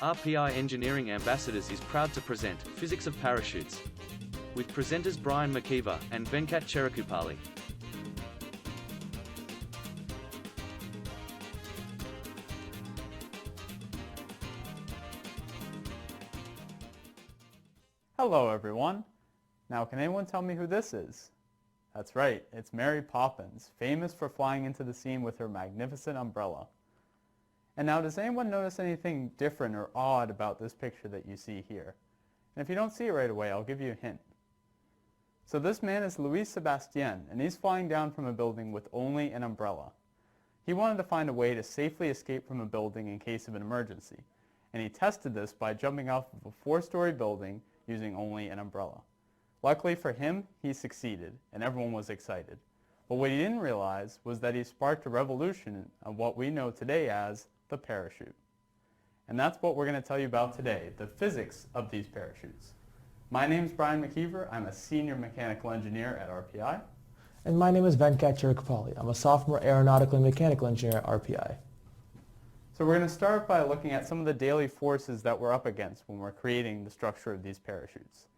RPI Engineering Ambassadors is proud to present Physics of Parachutes with presenters Brian McKeever and Venkat Cherukupalli. Hello everyone. Now can anyone tell me who this is? That's right, it's Mary Poppins, famous for flying into the scene with her magnificent umbrella. And now does anyone notice anything different or odd about this picture that you see here? And if you don't see it right away, I'll give you a hint. So this man is Louis Sebastien, and he's flying down from a building with only an umbrella. He wanted to find a way to safely escape from a building in case of an emergency, and he tested this by jumping off of a 4-story building using only an umbrella. Luckily for him, he succeeded, and everyone was excited. But what he didn't realize was that he sparked a revolution of what we know today as the parachute. And that's what we're going to tell you about today, the physics of these parachutes. My name is Brian McKeever. I'm a senior mechanical engineer at RPI. And my name is Venkat Cherukupalli. I'm a sophomore aeronautical and mechanical engineer at RPI. So we're going to start by looking at some of the daily forces that we're up against when we're creating the structure of these parachutes.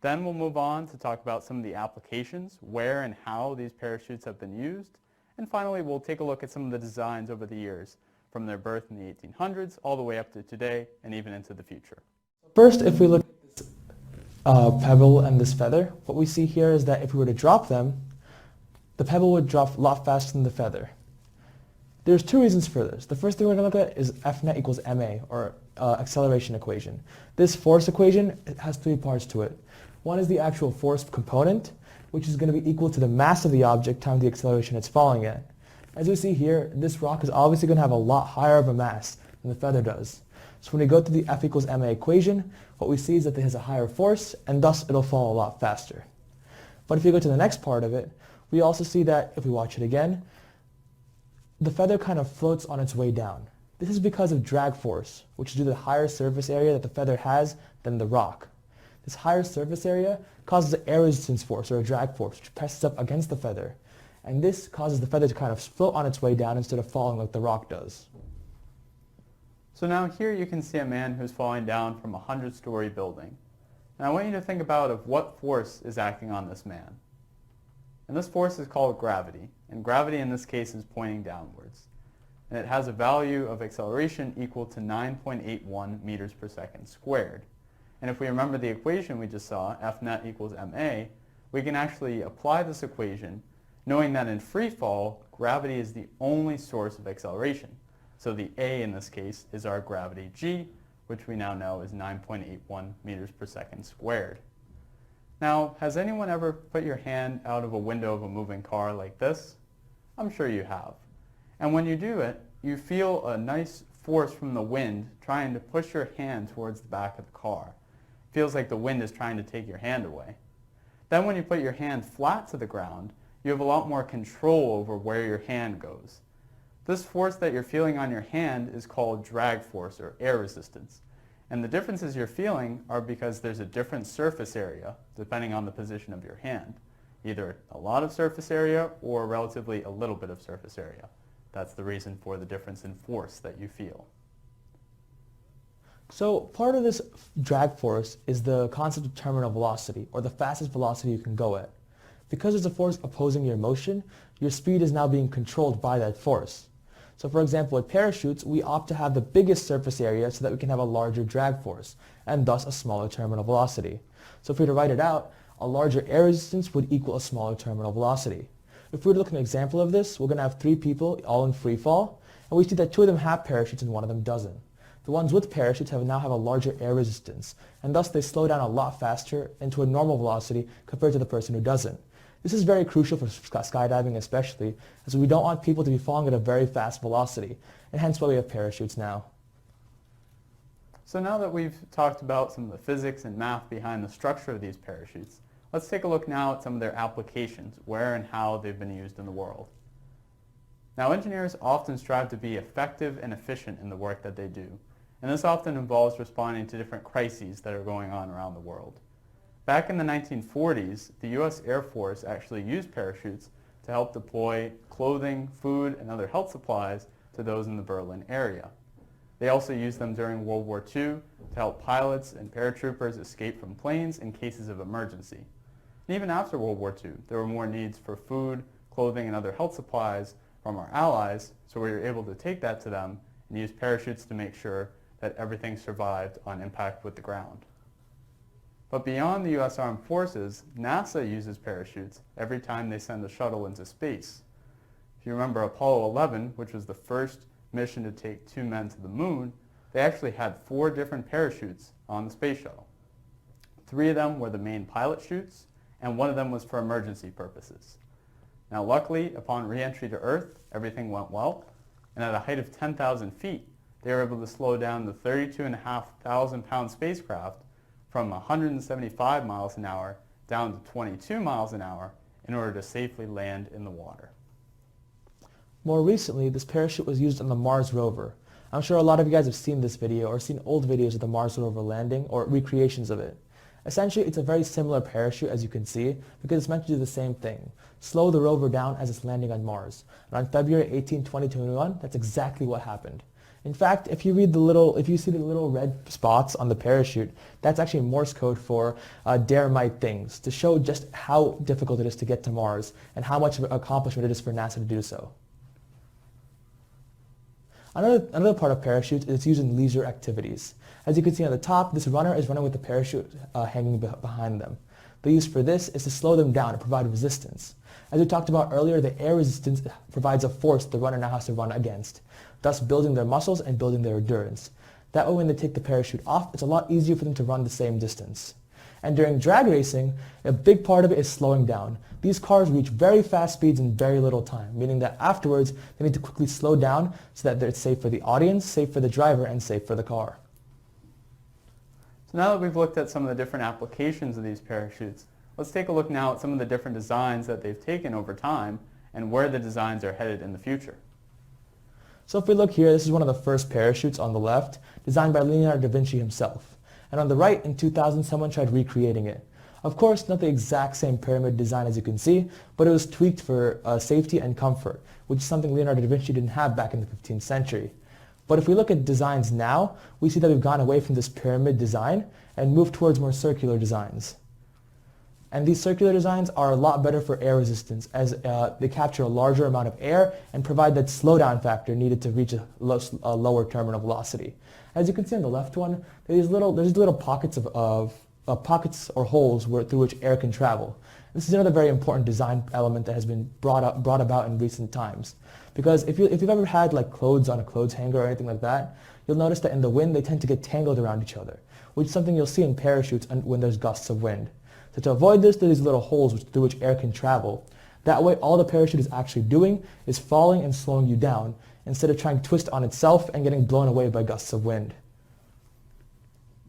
Then we'll move on to talk about some of the applications, where and how these parachutes have been used. And finally, we'll take a look at some of the designs over the years, from their birth in the 1800s all the way up to today and even into the future. First, if we look at this pebble and this feather, what we see here is that if we were to drop them, the pebble would drop a lot faster than the feather. There's two reasons for this. The first thing we're going to look at is F net equals ma, or acceleration equation. This force equation has 3 parts to it. One is the actual force component, which is going to be equal to the mass of the object times the acceleration it's falling at. As we see here, this rock is obviously going to have a lot higher of a mass than the feather does. So when we go to the F equals ma equation, what we see is that it has a higher force, and thus it'll fall a lot faster. But if you go to the next part of it, we also see that, if we watch it again, the feather kind of floats on its way down. This is because of drag force, which is due to the higher surface area that the feather has than the rock. This higher surface area causes an air resistance force, or a drag force, which presses up against the feather. And this causes the feather to kind of float on its way down instead of falling like the rock does. So now here you can see a man who's falling down from a 100-story building. And I want you to think about of what force is acting on this man. And this force is called gravity. And gravity in this case is pointing downwards. And it has a value of acceleration equal to 9.81 meters per second squared. And if we remember the equation we just saw, F net equals ma, we can actually apply this equation knowing that in free fall, gravity is the only source of acceleration. So the a in this case is our gravity g, which we now know is 9.81 meters per second squared. Now, has anyone ever put your hand out of a window of a moving car like this? I'm sure you have. And when you do it, you feel a nice force from the wind trying to push your hand towards the back of the car. It feels like the wind is trying to take your hand away. Then when you put your hand flat to the ground, you have a lot more control over where your hand goes. This force that you're feeling on your hand is called drag force, or air resistance. And the differences you're feeling are because there's a different surface area depending on the position of your hand. Either a lot of surface area or relatively a little bit of surface area. That's the reason for the difference in force that you feel. So part of this drag force is the concept of terminal velocity, or the fastest velocity you can go at. Because there's a force opposing your motion, your speed is now being controlled by that force. So for example, with parachutes, we opt to have the biggest surface area so that we can have a larger drag force, and thus a smaller terminal velocity. So if we were to write it out, a larger air resistance would equal a smaller terminal velocity. If we were to look at an example of this, we're going to have 3 people all in free fall, and we see that 2 of them have parachutes and 1 of them doesn't. The ones with parachutes now have a larger air resistance, and thus they slow down a lot faster into a normal velocity compared to the person who doesn't. This is very crucial for skydiving especially, as we don't want people to be falling at a very fast velocity, and hence why we have parachutes now. So now that we've talked about some of the physics and math behind the structure of these parachutes, let's take a look now at some of their applications, where and how they've been used in the world. Now, engineers often strive to be effective and efficient in the work that they do, and this often involves responding to different crises that are going on around the world. Back in the 1940s, the U.S. Air Force actually used parachutes to help deploy clothing, food, and other health supplies to those in the Berlin area. They also used them during World War II to help pilots and paratroopers escape from planes in cases of emergency. And even after World War II, there were more needs for food, clothing, and other health supplies from our allies, so we were able to take that to them and use parachutes to make sure that everything survived on impact with the ground. But beyond the U.S. Armed Forces, NASA uses parachutes every time they send a shuttle into space. If you remember Apollo 11, which was the first mission to take 2 men to the moon, they actually had 4 different parachutes on the space shuttle. 3 of them were the main pilot chutes, and 1 of them was for emergency purposes. Now luckily, upon re-entry to Earth, everything went well, and at a height of 10,000 feet, they were able to slow down the 32,500 pound spacecraft from 175 miles an hour down to 22 miles an hour in order to safely land in the water. More recently, this parachute was used on the Mars rover. I'm sure a lot of you guys have seen this video or seen old videos of the Mars rover landing or recreations of it. Essentially, it's a very similar parachute, as you can see, because it's meant to do the same thing. Slow the rover down as it's landing on Mars. And on February 18, 2021, that's exactly what happened. In fact, if you see the little red spots on the parachute, that's actually Morse code for dare might things, to show just how difficult it is to get to Mars and how much of an accomplishment it is for NASA to do so. Another part of parachutes is it's used in leisure activities. As you can see on the top, this runner is running with the parachute hanging behind them. The use for this is to slow them down and provide resistance. As we talked about earlier, the air resistance provides a force the runner now has to run against, thus building their muscles and building their endurance. That way when they take the parachute off, it's a lot easier for them to run the same distance. And during drag racing, a big part of it is slowing down. These cars reach very fast speeds in very little time, meaning that afterwards they need to quickly slow down so that it's safe for the audience, safe for the driver, and safe for the car. So now that we've looked at some of the different applications of these parachutes, let's take a look now at some of the different designs that they've taken over time and where the designs are headed in the future. So if we look here, this is one of the first parachutes on the left, designed by Leonardo da Vinci himself. And on the right, in 2000, someone tried recreating it. Of course, not the exact same pyramid design as you can see, but it was tweaked for safety and comfort, which is something Leonardo da Vinci didn't have back in the 15th century. But if we look at designs now, we see that we've gone away from this pyramid design and moved towards more circular designs. And these circular designs are a lot better for air resistance, as they capture a larger amount of air and provide that slowdown factor needed to reach a lower terminal velocity. As you can see on the left one, there's little pockets pockets or holes through which air can travel. This is another very important design element that has been brought about in recent times. Because if you've ever had like clothes on a clothes hanger or anything like that, you'll notice that in the wind they tend to get tangled around each other, which is something you'll see in parachutes when there's gusts of wind. So to avoid this, there are these little holes through which air can travel. That way all the parachute is actually doing is falling and slowing you down, instead of trying to twist on itself and getting blown away by gusts of wind.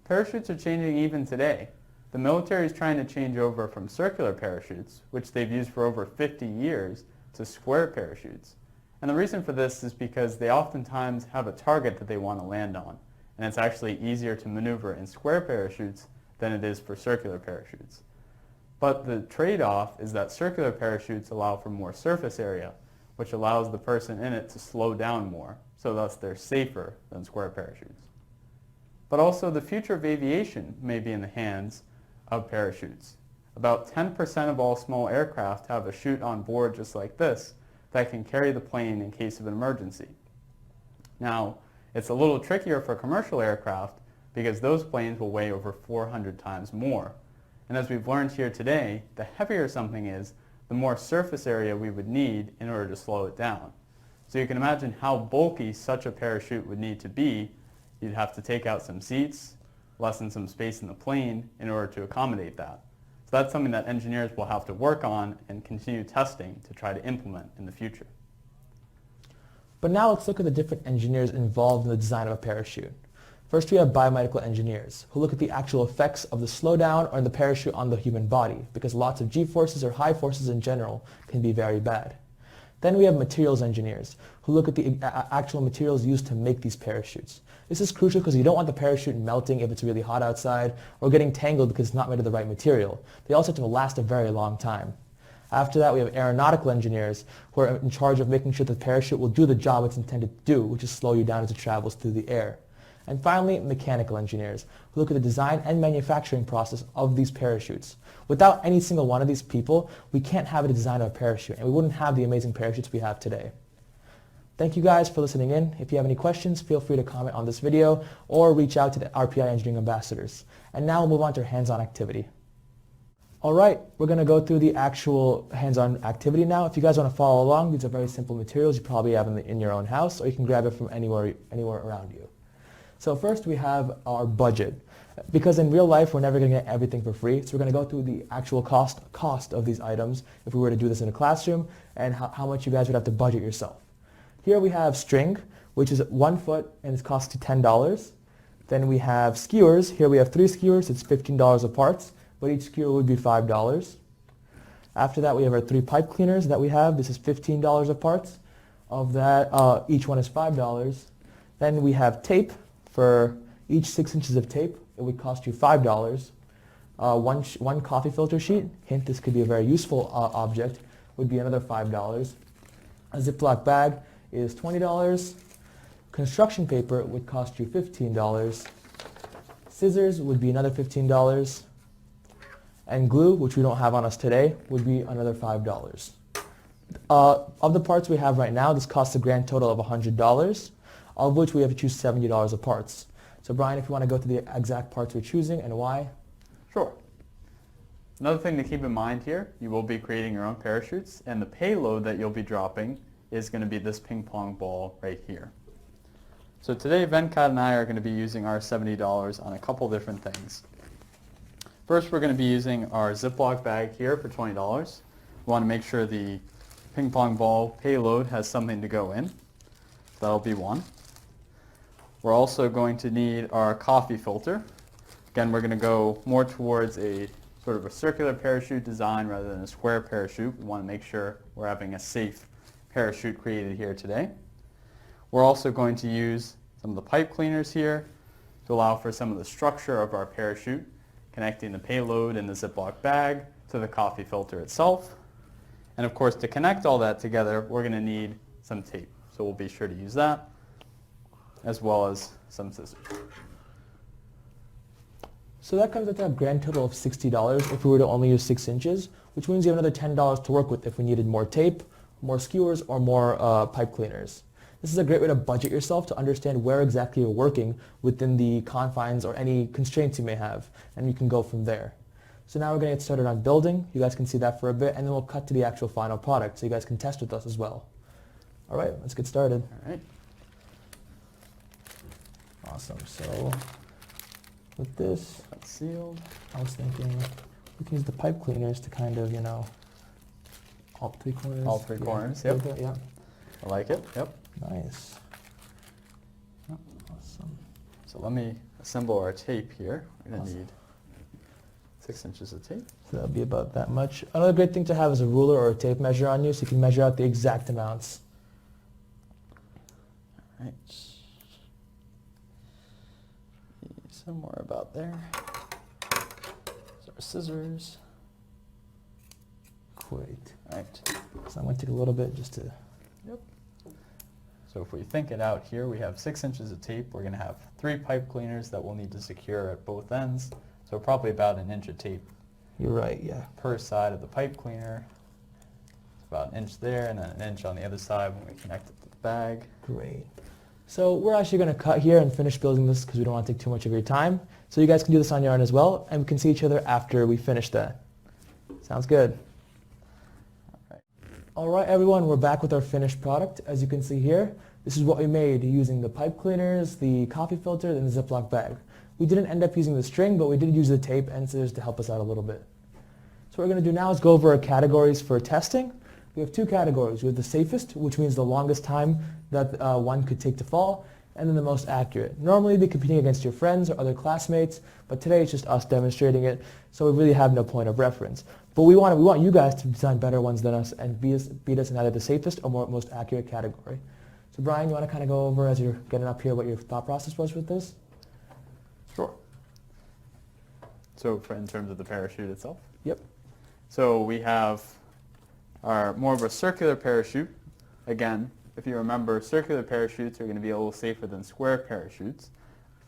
Parachutes are changing even today. The military is trying to change over from circular parachutes, which they've used for over 50 years, to square parachutes. And the reason for this is because they oftentimes have a target that they want to land on, and it's actually easier to maneuver in square parachutes than it is for circular parachutes. But the trade-off is that circular parachutes allow for more surface area, which allows the person in it to slow down more, so thus they're safer than square parachutes. But also the future of aviation may be in the hands of parachutes. About 10% of all small aircraft have a chute on board just like this that can carry the plane in case of an emergency. Now, it's a little trickier for commercial aircraft because those planes will weigh over 400 times more. And as we've learned here today, the heavier something is, the more surface area we would need in order to slow it down. So you can imagine how bulky such a parachute would need to be. You'd have to take out some seats, lessen some space in the plane in order to accommodate that. So that's something that engineers will have to work on and continue testing to try to implement in the future. But now let's look at the different engineers involved in the design of a parachute. First, we have biomedical engineers, who look at the actual effects of the slowdown or the parachute on the human body, because lots of G-forces or high forces in general can be very bad. Then we have materials engineers, who look at the actual materials used to make these parachutes. This is crucial because you don't want the parachute melting if it's really hot outside, or getting tangled because it's not made of the right material. They also have to last a very long time. After that, we have aeronautical engineers, who are in charge of making sure the parachute will do the job it's intended to do, which is slow you down as it travels through the air. And finally, mechanical engineers, who look at the design and manufacturing process of these parachutes. Without any single one of these people, we can't have a design of a parachute, and we wouldn't have the amazing parachutes we have today. Thank you guys for listening in. If you have any questions, feel free to comment on this video or reach out to the RPI Engineering Ambassadors. And now we'll move on to our hands-on activity. All right, we're going to go through the actual hands-on activity now. If you guys want to follow along, these are very simple materials you probably have in your own house, or you can grab it from anywhere around you. So first we have our budget. Because in real life, we're never going to get everything for free, so we're going to go through the actual cost of these items if we were to do this in a classroom, and how much you guys would have to budget yourself. Here we have string, which is 1 foot, and it costs you $10. Then we have skewers. Here we have 3 skewers. It's $15 a part, but each skewer would be $5. After that, we have our 3 pipe cleaners that we have. This is $15 a part. Of that, each one is $5. Then we have tape. For each 6 inches of tape, it would cost you $5. One coffee filter sheet, hint this could be a very useful object, would be another $5. A Ziploc bag is $20. Construction paper would cost you $15. Scissors would be another $15. And glue, which we don't have on us today, would be another $5. Of the parts we have right now, this costs a grand total of $100, of which we have to choose $70 of parts. So Brian, if you want to go through the exact parts we're choosing and why. Sure. Another thing to keep in mind here, you will be creating your own parachutes, and the payload that you'll be dropping is going to be this ping pong ball right here. So today Venkat and I are going to be using our $70 on a couple different things. First, we're going to be using our Ziploc bag here for $20. We want to make sure the ping pong ball payload has something to go in. That'll be one. We're also going to need our coffee filter. Again, we're going to go more towards a sort of a circular parachute design rather than a square parachute. We want to make sure we're having a safe parachute created here today. We're also going to use some of the pipe cleaners here to allow for some of the structure of our parachute, connecting the payload in the Ziploc bag to the coffee filter itself. And of course, to connect all that together, we're going to need some tape. So we'll be sure to use that, as well as some scissors. So that comes out to a grand total of $60 if we were to only use 6 inches, which means you have another $10 to work with if we needed more tape, more skewers, or more pipe cleaners. This is a great way to budget yourself to understand where exactly you're working within the confines or any constraints you may have, and you can go from there. So now we're going to get started on building. You guys can see that for a bit, and then we'll cut to the actual final product so you guys can test with us as well. All right, let's get started. All right. Awesome. So with this, That's sealed. I was thinking we can use the pipe cleaners to kind of, all 3 corners. All 3 corners, there yep. we go, yeah. I like it, yep. Nice. Yep. Awesome. So let me assemble our tape here. We're going to Awesome. need 6 inches of tape. So that'll be about that much. Another great thing to have is a ruler or a tape measure on you so you can measure out the exact amounts. All right. Somewhere about there. So our scissors. Great. All right. So I'm going to take a little bit just to... Yep. So if we think it out here, we have 6 inches of tape. We're going to have 3 pipe cleaners that we'll need to secure at both ends. So probably about 1 inch of tape You're right, yeah. per side of the pipe cleaner. It's about 1 inch there, and then 1 inch on the other side when we connect it to the bag. Great. So we're actually going to cut here and finish building this because we don't want to take too much of your time. So you guys can do this on your own as well, and we can see each other after we finish that. Sounds good. All right, everyone, we're back with our finished product. As you can see here, this is what we made using the pipe cleaners, the coffee filter, and the Ziploc bag. We didn't end up using the string, but we did use the tape and scissors to help us out a little bit. So what we're going to do now is go over our categories for testing. We have 2 categories. We have the safest, which means the longest time that one could take to fall, and then the most accurate. Normally you'd be competing against your friends or other classmates, but today it's just us demonstrating it, so we really have no point of reference. But we want you guys to design better ones than us and beat us in either the safest or most accurate category. So Brian, you want to kind of go over as you're getting up here what your thought process was with this? Sure. So in terms of the parachute itself? Yep. So we have our more of a circular parachute. Again, if you remember, circular parachutes are going to be a little safer than square parachutes.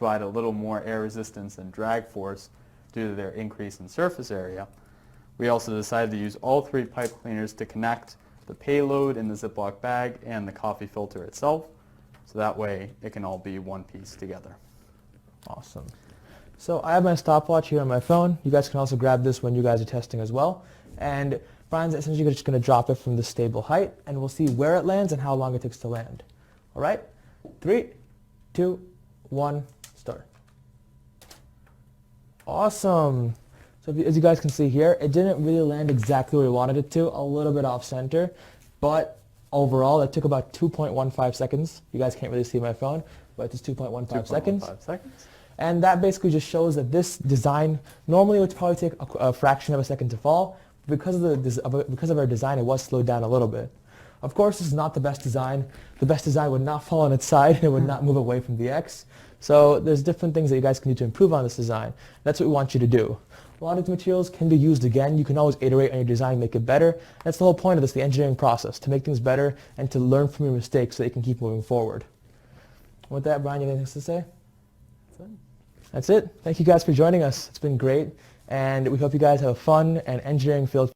provide a little more air resistance and drag force due to their increase in surface area, we also decided to use all 3 pipe cleaners to connect the payload in the Ziploc bag and the coffee filter itself, so that way it can all be one piece together. Awesome. So I have my stopwatch here on my phone. You guys can also grab this when you guys are testing as well. And Brian's essentially just going to drop it from the stable height, and we'll see where it lands and how long it takes to land. All right? 3, 2, 1, start. Awesome. So as you guys can see here, it didn't really land exactly where we wanted it to, a little bit off center, but overall it took about 2.15 seconds. You guys can't really see my phone, but it's 2.15 seconds. 2.15 seconds. And that basically just shows that this design, normally it would probably take a fraction of a second to fall. Because of our design, it was slowed down a little bit. Of course, this is not the best design. The best design would not fall on its side, and it would not move away from the X. So there's different things that you guys can do to improve on this design. That's what we want you to do. A lot of these materials can be used again. You can always iterate on your design, make it better. That's the whole point of this, the engineering process, to make things better and to learn from your mistakes so that you can keep moving forward. With that, Brian, you have anything else to say? That's it. Thank you guys for joining us. It's been great, and we hope you guys have a fun and engineering-filled